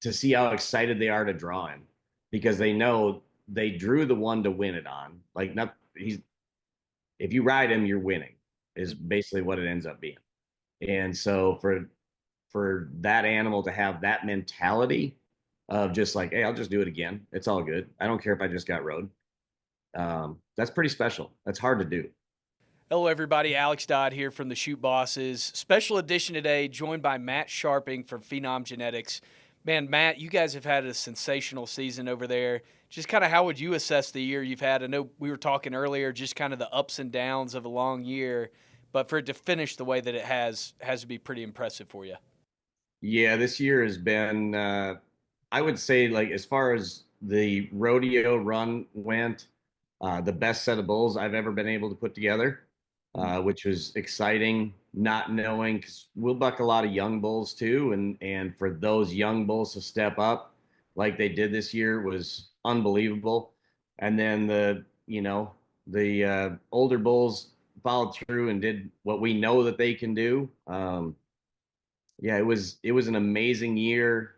to see how excited they are to draw him because they know they drew the one to win it on. Like, not he's if you ride him, you're winning, is basically what it ends up being. And so for that animal to have that mentality of just like, hey, I'll just do it again. It's all good. I don't care if I just got rode. That's pretty special. That's hard to do. Hello, everybody. Alex Dodd here from the Chute Bosses. Special edition today, joined by Matt Scharping from Phenom Genetics. Man, Matt, you guys have had a sensational season over there. Just kind of how would you assess the year you've had? I know we were talking earlier, just kind of the ups and downs of a long year, but for it to finish the way that it has to be pretty impressive for you. Yeah, this year has been, I would say, like, as far as the rodeo run went, the best set of bulls I've ever been able to put together, which was exciting, not knowing because we'll buck a lot of young bulls too. And for those young bulls to step up like they did this year was unbelievable. And then the older bulls followed through and did what we know that they can do. Yeah, it was an amazing year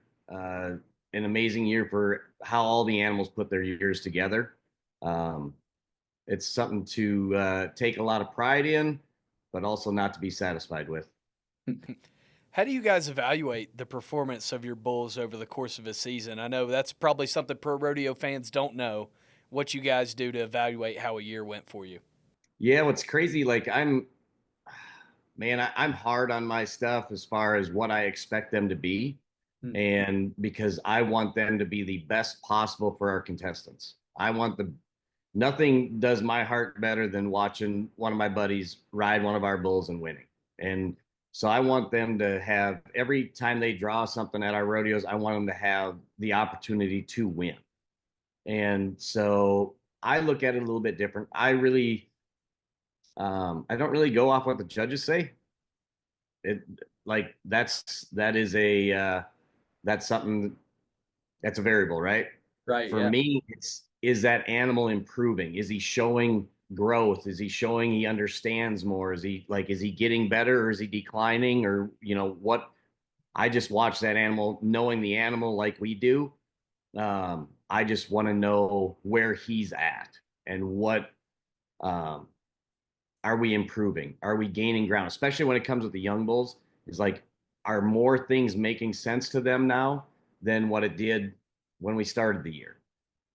for how all the animals put their years together. Um, it's something to take a lot of pride in, but also not to be satisfied with. How do you guys evaluate the performance of your bulls over the course of a season? I know that's probably something pro rodeo fans don't know what you guys do to evaluate how a year went for you. Yeah, what's crazy, like I'm hard on my stuff as far as what I expect them to be, Hmm. and because I want them to be the best possible for our contestants. I want the Nothing does my heart better than watching one of my buddies ride one of our bulls and winning. And so I want them to have every time they draw something at our rodeos, I want them to have the opportunity to win. And so I look at it a little bit different. I don't really go off what the judges say. It like that is a that's something that's a variable, right? Right. For Yeah. me, is that animal improving? Is he showing growth? Is he showing he understands more? Is he getting better or is he declining? Or, what I just watch that animal, knowing the animal like we do. I just want to know where he's at and what um, are we improving? Are we gaining ground? Especially when it comes with the young bulls, is like, are more things making sense to them now than what it did when we started the year?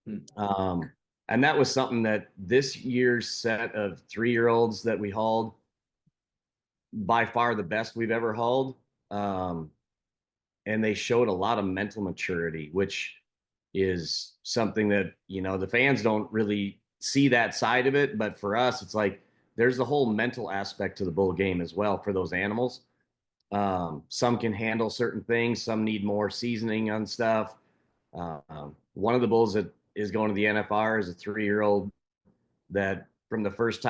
Hmm. Um, and that was something that this year's set of 3-year-olds that we hauled, by far the best we've ever hauled. Um, and they showed a lot of mental maturity, which is something that, the fans don't really see that side of it. But for us, it's like there's the whole mental aspect to the bull game as well for those animals. Some can handle certain things, some need more seasoning on stuff. One of the bulls that is going to the NFR is a 3-year-old that from the first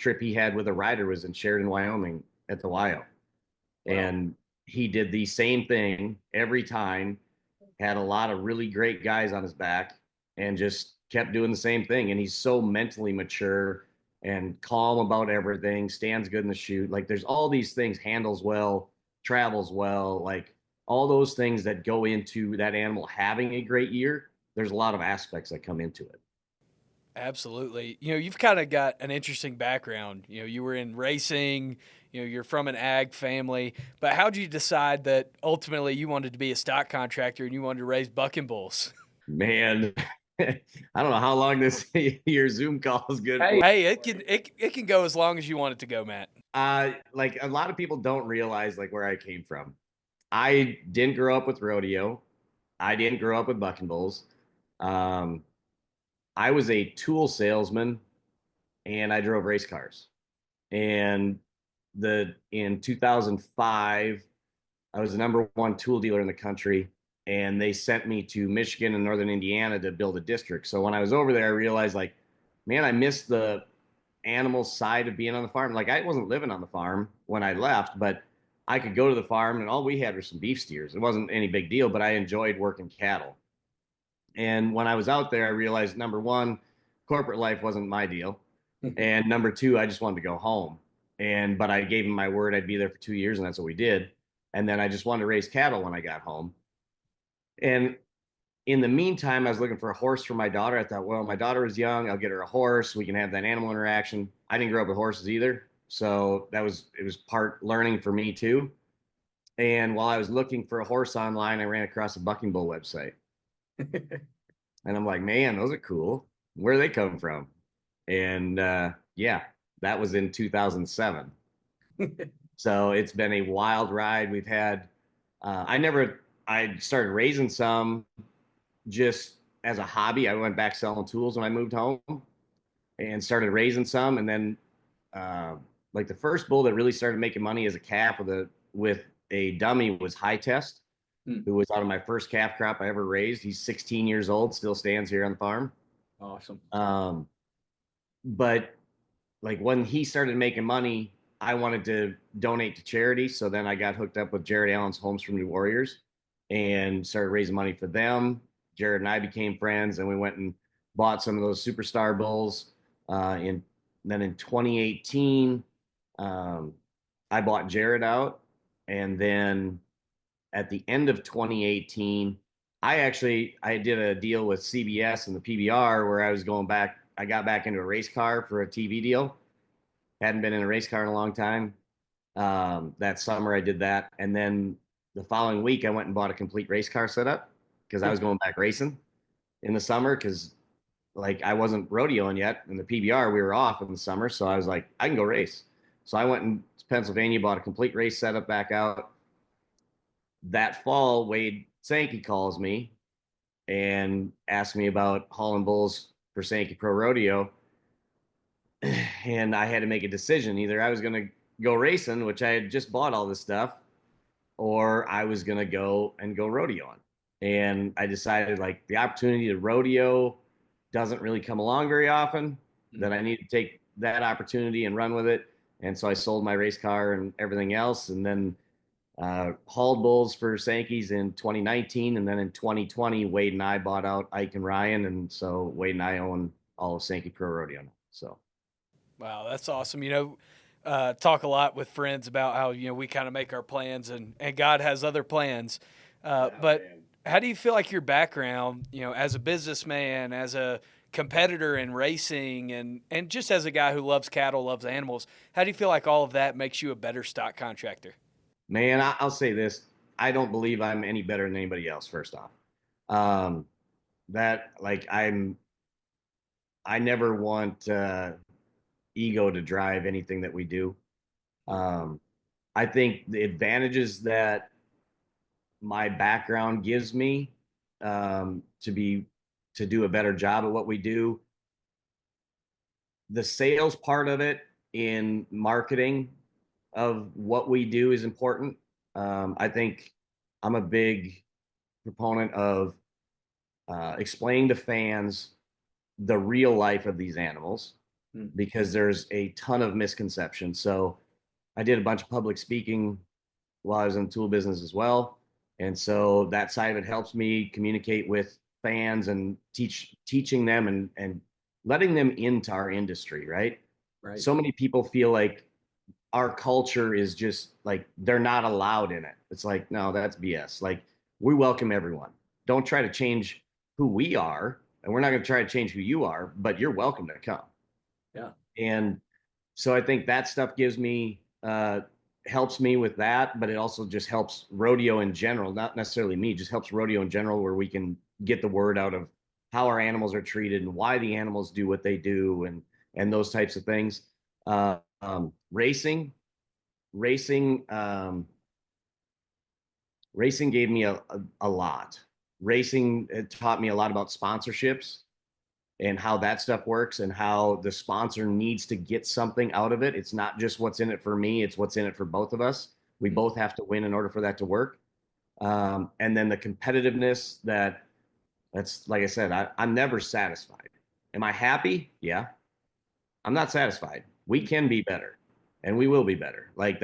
trip he had with a rider was in Sheridan, Wyoming at the Wyo. Wow. And he did the same thing every time, had a lot of really great guys on his back, and just kept doing the same thing. And he's so mentally mature and calm about everything, stands good in the chute. Like, there's all these things, handles well, travels well, like all those things that go into that animal having a great year. There's a lot of aspects that come into it. Absolutely. You've kind of got an interesting background. You were in racing, you're from an ag family, but how did you decide that ultimately you wanted to be a stock contractor and you wanted to raise bucking bulls? Man, I don't know how long this your Zoom call is good for. Hey, it can go as long as you want it to go, Matt. Like, a lot of people don't realize like where I came from. I didn't grow up with rodeo. I didn't grow up with bucking bulls. Um, I was a tool salesman and I drove race cars. And the in 2005, I was the number one tool dealer in the country, and they sent me to Michigan and Northern Indiana to build a district. So when I was over there, I realized, like, man, I missed the animal side of being on the farm. Like, I wasn't living on the farm when I left, but I could go to the farm and all we had were some beef steers. It wasn't any big deal, but I enjoyed working cattle. And when I was out there, I realized, number one, corporate life wasn't my deal. And number two, I just wanted to go home. But I gave him my word I'd be there for 2 years, and that's what we did. And then I just wanted to raise cattle when I got home. And in the meantime, I was looking for a horse for my daughter. I thought, well, my daughter is young. I'll get her a horse. We can have that animal interaction. I didn't grow up with horses either. So it was part learning for me too. And while I was looking for a horse online, I ran across a bucking bull website. And I'm like, man, those are cool. Where do they come from? And yeah, that was in 2007. So it's been a wild ride. We've had, I started raising some just as a hobby. I went back selling tools when I moved home and started raising some. And then, uh, like the first bull that really started making money as a calf with a dummy was High Test, who was out of my first calf crop I ever raised. He's 16 years old, still stands here on the farm. Awesome. But like when he started making money, I wanted to donate to charity. So then I got hooked up with Jared Allen's Homes for New Warriors and started raising money for them. Jared and I became friends, and we went and bought some of those superstar bulls. In Then in 2018, um, I bought Jared out, and then at the end of 2018, I did a deal with CBS and the PBR where I was going back. I got back into a race car for a TV deal. Hadn't been in a race car in a long time. That summer I did that, and then the following week I went and bought a complete race car setup because I was going back racing in the summer because like I wasn't rodeoing yet in the PBR. We were off in the summer, so I was like, I can go race. So I went to Pennsylvania, bought a complete race setup back out. That fall, Wade Sankey calls me and asks me about hauling bulls for Sankey Pro Rodeo, and I had to make a decision. Either I was going to go racing, which I had just bought all this stuff, or I was going to go and go rodeoing. And I decided like the opportunity to rodeo doesn't really come along very often, that I need to take that opportunity and run with it. And so I sold my race car and everything else. And then hauled bulls for Sankeys in 2019. And then in 2020, Wade and I bought out Ike and Ryan. And so Wade and I own all of Sankey Pro Rodeo now. So Wow, that's awesome. Talk a lot with friends about how we kind of make our plans, and God has other plans. But how do you feel like your background, as a businessman, as a competitor in racing, and just as a guy who loves cattle, loves animals, how do you feel like all of that makes you a better stock contractor? man, I'll say this. I don't believe I'm any better than anybody else, first off. Um, that like I never want ego to drive anything that we do. Um, I think the advantages that my background gives me to do a better job at what we do, the sales part of it in marketing of what we do is important. I think I'm a big proponent of explaining to fans the real life of these animals because there's a ton of misconceptions. So I did a bunch of public speaking while I was in the tool business as well. And so that side of it helps me communicate with fans and teaching them and letting them into our industry, right? Right. So many people feel like our culture is just like they're not allowed in it. It's like, no, that's BS. Like we welcome everyone. Don't try to change who we are, and we're not going to try to change who you are, but you're welcome to come. Yeah. And so I think that stuff helps me with that, but it also just helps rodeo in general, not necessarily me, just helps rodeo in general, where we can get the word out of how our animals are treated and why the animals do what they do and those types of things. Uh, um, racing, racing, um, Racing gave me a lot. Racing it taught me a lot about sponsorships and how that stuff works and how the sponsor needs to get something out of it. It's not just what's in it for me, it's what's in it for both of us. We both have to win in order for that to work. And then the competitiveness that's like I said, I'm never satisfied. Am I happy? Yeah. I'm not satisfied. We can be better and we will be better. Like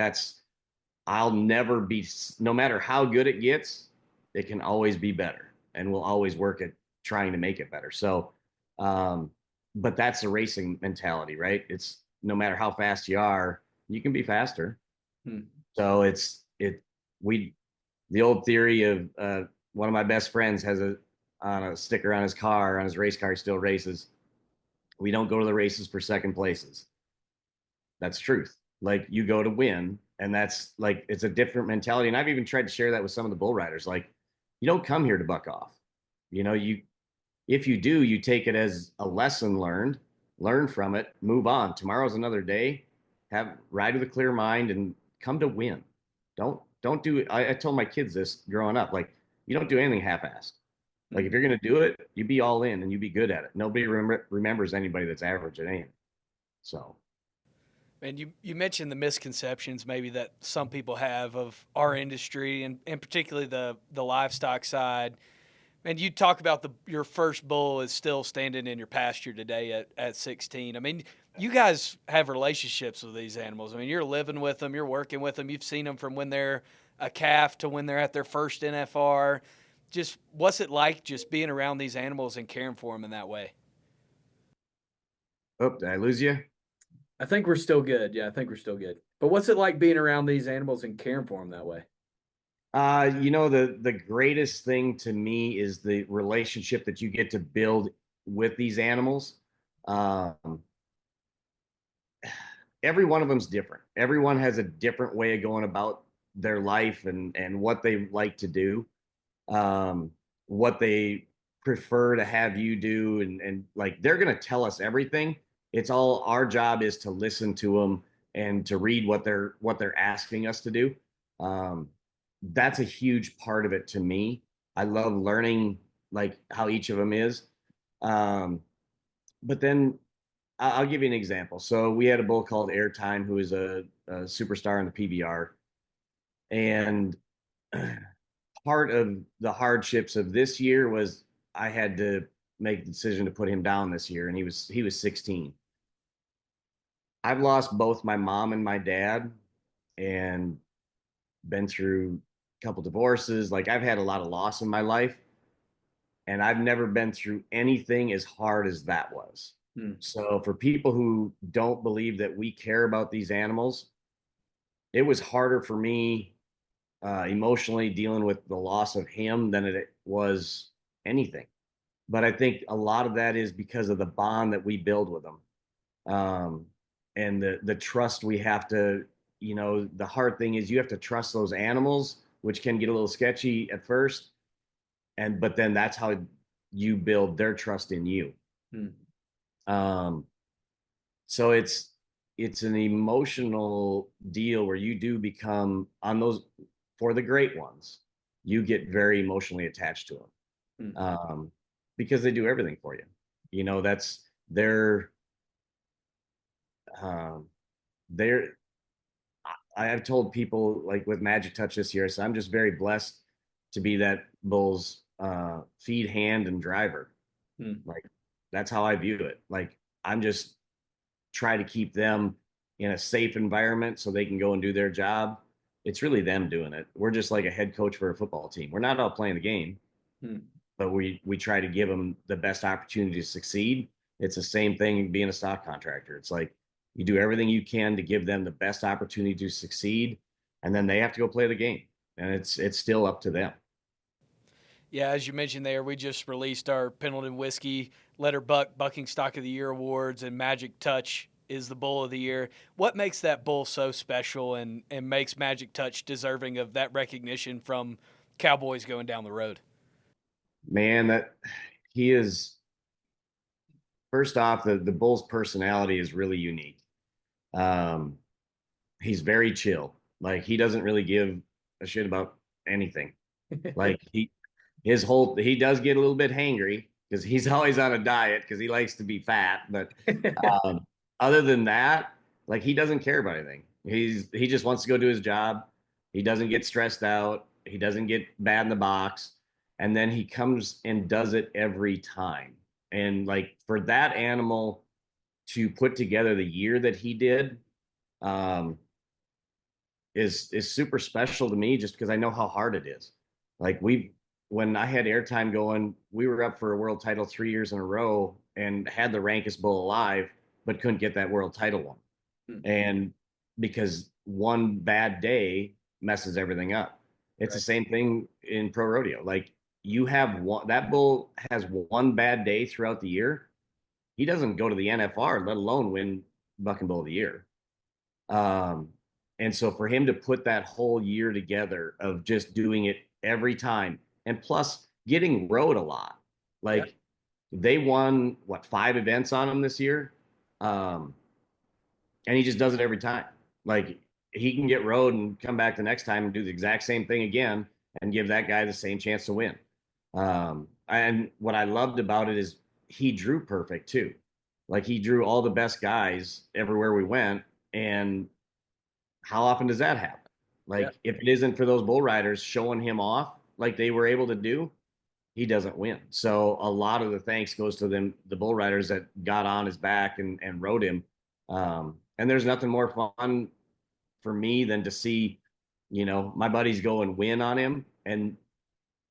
I'll never be, no matter how good it gets, it can always be better and we'll always work at trying to make it better. So, um, but that's the racing mentality, right? It's no matter how fast you are, you can be faster. So we, the old theory of one of my best friends has a on a sticker on his car, on his race car, he still races. We don't go to the races for second places. That's truth. Like you go to win, and that's like it's a different mentality. And I've even tried to share that with some of the bull riders. Like, you don't come here to buck off. You if you do, you take it as a lesson learned, learn from it, move on. Tomorrow's another day. Have ride with a clear mind and come to win. Don't do. I told my kids this growing up. Like, you don't do anything half-assed. Like, if Mm. you're gonna do it, you be all in and you be good at it. Nobody remembers anybody that's average at anything. So And you mentioned the misconceptions maybe that some people have of our industry and particularly the livestock side. And you talk about your first bull is still standing in your pasture today at 16. I mean, you guys have relationships with these animals. I mean, you're living with them, you're working with them. You've seen them from when they're a calf to when they're at their first NFR. Just what's it like just being around these animals and caring for them in that way? oh, did I lose you? I think we're still good. Yeah, I think we're still good. But what's it like being around these animals and caring for them that way? The greatest thing to me is the relationship that you get to build with these animals. Um, every one of them's different. Everyone has a different way of going about their life and what they like to do, um, what they prefer to have you do, and like they're gonna tell us everything. It's all our job is to listen to them and to read what they're asking us to do. Um, that's a huge part of it to me. I love learning like how each of them is. Um, but then I'll give you an example. So we had a bull called Airtime who is a superstar in the PBR, and part of the hardships of this year was I had to make the decision to put him down this year, and he was 16. I've lost both my mom and my dad, and been through a couple divorces. Like I've had a lot of loss in my life, and I've never been through anything as hard as that was. Hmm. So for people who don't believe that we care about these animals, it was harder for me emotionally dealing with the loss of him than it was anything. But I think a lot of that is because of the bond that we build with them, um, and the trust we have to. The hard thing is you have to trust those animals, which can get a little sketchy at first, but then that's how you build their trust in you. Hmm. Um, so it's an emotional deal where you do become on those for the great ones. You get very emotionally attached to them, Hmm. because they do everything for you. That's their um, their. I have told people like with Magic Touch this year, so I'm just very blessed to be that bull's feed hand and driver. Hmm. Like that's how I view it. Like I'm just try to keep them in a safe environment so they can go and do their job. It's really them doing it. We're just like a head coach for a football team. We're not all playing the game, Hmm. but we try to give them the best opportunity to succeed. It's the same thing being a stock contractor. It's like you do everything you can to give them the best opportunity to succeed, and then they have to go play the game, and it's still up to them. Yeah, as you mentioned there, we just released our Pendleton Whiskey Letter Buck Bucking Stock of the Year awards, and Magic Touch is the bull of the year. What makes that bull so special and makes Magic Touch deserving of that recognition from cowboys going down the road? Man, that he is first off, the bull's personality is really unique. Um, he's very chill. Like he doesn't really give a shit about anything. Like he does get a little bit hangry because he's always on a diet because he likes to be fat. But um, other than that, like he doesn't care about anything. He just wants to go do his job. He doesn't get stressed out. He doesn't get bad in the box. And then he comes and does it every time. And like for that animal to put together the year that he did, um, is super special to me just because I know how hard it is. Like when I had airtime going, we were up for a world title 3 years in a row and had the rankest bull alive, but couldn't get that world title one. Hmm. And because one bad day messes everything up. It's the Right. same thing in pro rodeo. Like you have one, that bull has one bad day throughout the year, he doesn't go to the NFR, let alone win Buck and Bull of the Year. Um, and so for him to put that whole year together of just doing it every time, and plus getting rode a lot, Yeah. like they won what 5 events on him this year, um, and he just does it every time. Like he can get rode and come back the next time and do the exact same thing again and give that guy the same chance to win. And what I loved about it is he drew perfect too. Like he drew all the best guys everywhere we went. And how often does that happen? Yeah. Like if it isn't for those bull riders showing him off like they were able to do, he doesn't win. So a lot of the thanks goes to them, the bull riders that got on his back and rode him. And there's nothing more fun for me than to see, my buddies go and win on him and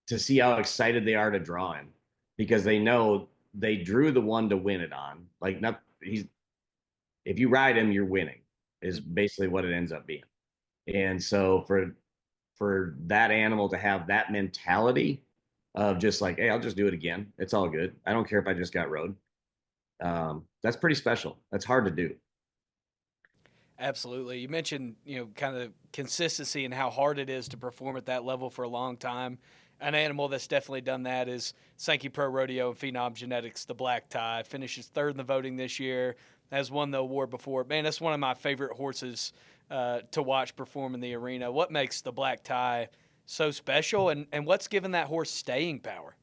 to see how excited they are to draw him because they know they drew the one to win it on. Like not he's if you ride him, you're winning is basically what it ends up being. And so for that animal to have that mentality of just like, hey, I'll just do it again. It's all good. I don't care if I just got rode. That's pretty special. That's hard to do. Absolutely. You mentioned, kind of consistency and how hard it is to perform at that level for a long time. An animal that's definitely done that is Sankey Pro Rodeo and Phenom Genetics, the black tie. Finishes third in the voting this year, has won the award before. Man, that's one of my favorite horses to watch perform in the arena. What makes the black tie so special, and what's given that horse staying power?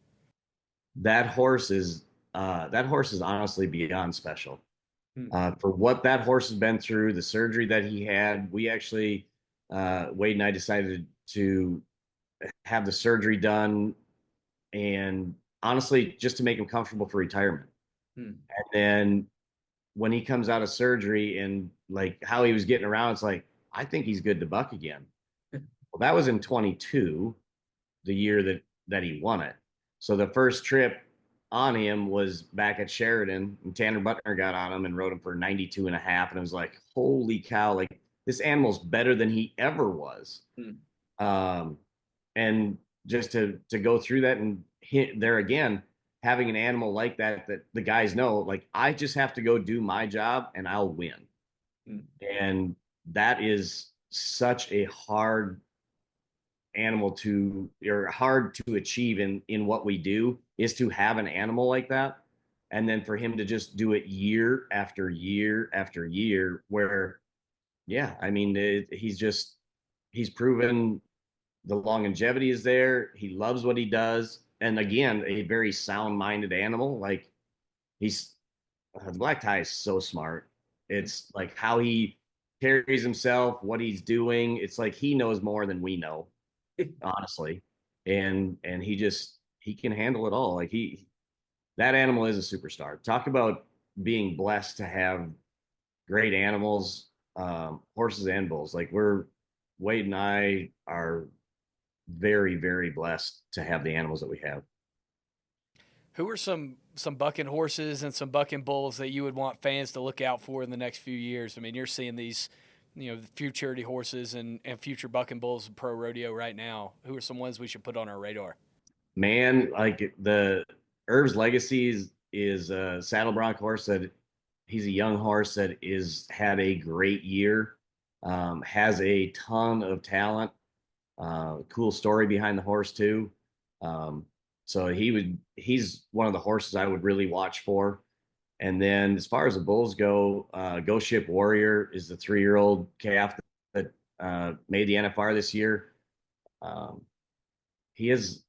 That horse is that horse is honestly beyond special. Hmm. For what that horse has been through, the surgery that he had, we actually Wade and I decided to have the surgery done, and honestly, just to make him comfortable for retirement. Hmm. And then when he comes out of surgery and like how he was getting around, it's like I think he's good to buck again. Well, that was in 22, the year that he won it. So the first trip on him was back at Sheridan, and Tanner Butner got on him and rode him for 92 and a half. And it was like, holy cow, like this animal's better than he ever was. Hmm. And just to go through that and hit there again, having an animal like that the guys know, like I just have to go do my job and I'll win. Hmm. And that is such a hard animal to or hard to achieve in what we do is to have an animal like that and then for him to just do it year after year after year where yeah I mean he's proven the longevity is there, he loves what he does, and again a very sound-minded animal. Like he's the black tie is so smart. It's like how he carries himself, what he's doing, it's like he knows more than we know, honestly. And he can handle it all. Like that animal is a superstar. Talk about being blessed to have great animals, horses and bulls. Like Wade and I are very, very blessed to have the animals that we have. Who are some bucking horses and some bucking bulls that you would want fans to look out for in the next few years? I mean, you're seeing these, futurity horses and future bucking bulls in pro rodeo right now. Who are some ones we should put on our radar? Man, like the Herb's Legacy is a saddle bronc horse that he's a young horse that is had a great year, has a ton of talent, cool story behind the horse too. Um, so he's one of the horses I would really watch for. And then as far as the bulls go, Go Ship Warrior is the 3-year-old calf that made the NFR this year. Um, he is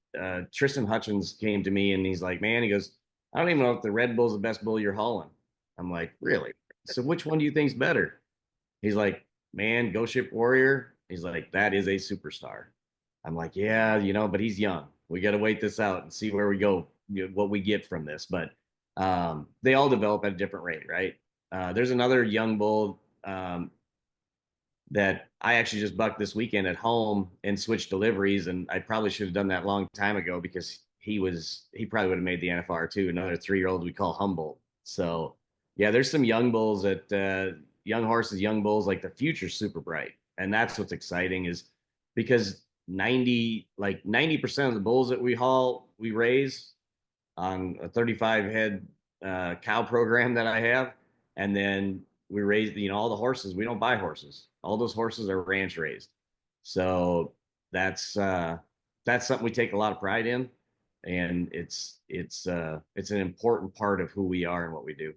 Tristan Hutchins came to me and he's like, man, he goes, I don't even know if the Red Bull's the best bull you're hauling. I'm like, really? So which one do you think's better? He's like, man, Go Ship Warrior. He's like, that is a superstar. I'm like, yeah, but he's young. We got to wait this out and see where we go, what we get from this. But they all develop at a different rate, right? There's another young bull that I actually just bucked this weekend at home and switched deliveries, and I probably should have done that a long time ago because he probably would have made the NFR too. Another 3-year-old we call Humboldt. So yeah, there's some young bulls that young horses, young bulls, like the future's super bright, and that's what's exciting is because 90% of the bulls that we haul we raise on a 35 head cow program that I have. And then we raise, all the horses. We don't buy horses. All those horses are ranch raised. So that's something we take a lot of pride in. And it's an important part of who we are and what we do.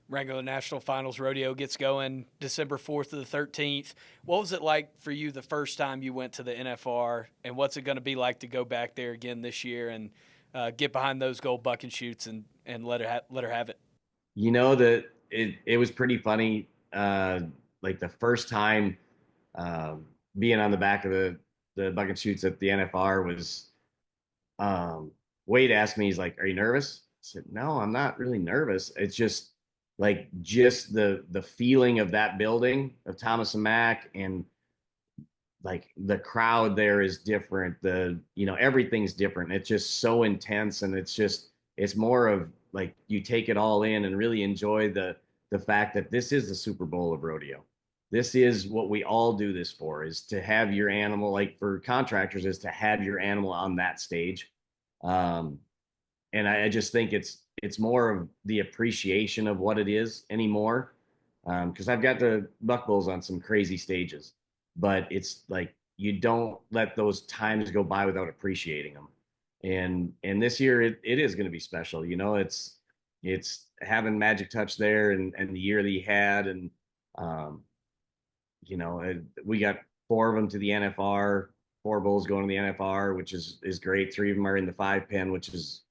Wrangler National Finals Rodeo gets going December 4th to the 13th. What was it like for you the first time you went to the NFR, and what's it going to be like to go back there again this year and get behind those gold buck and chutes and let her have it? That it was pretty funny. Like the first time uh, being on the back of the buck and chutes at the NFR was Wade asked me, he's like, "Are you nervous?" I said, "No, I'm not really nervous. It's just the feeling of that building of Thomas and Mack, and like the crowd there is different. Everything's different. It's just so intense, and it's more of like you take it all in and really enjoy the fact that this is the Super Bowl of rodeo. This is what we all do this for, is to have your animal, like for contractors, is to have your animal on that stage. Um, and I just think it's more of the appreciation of what it is anymore. Because I've got the buck bulls on some crazy stages, but it's like you don't let those times go by without appreciating them. And this year it is going to be special. It's having Magic Touch there, and the year that he had, and um, we got four of them to the NFR, four bulls going to the NFR, which is great. Three of them are in the 5 pen, which is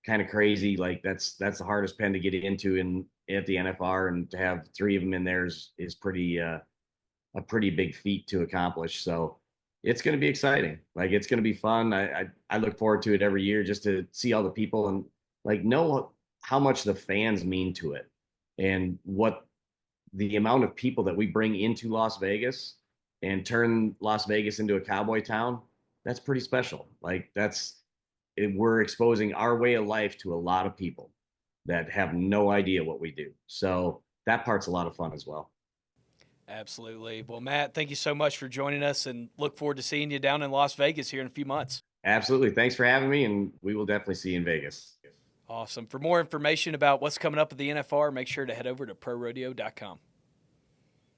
kind of crazy. Like that's the hardest pen to get into at the NFR, and to have three of them in there is pretty a pretty big feat to accomplish. So it's going to be exciting. Like it's going to be fun. I look forward to it every year, just to see all the people and like know how much the fans mean to it, and what the amount of people that we bring into Las Vegas and turn Las Vegas into a cowboy town. That's pretty special. Like we're exposing our way of life to a lot of people that have no idea what we do. So that part's a lot of fun as well. Absolutely. Well, Matt, thank you so much for joining us, and look forward to seeing you down in Las Vegas here in a few months. Absolutely. Thanks for having me, and we will definitely see you in Vegas. Awesome. For more information about what's coming up at the NFR, make sure to head over to PRORODEO.com.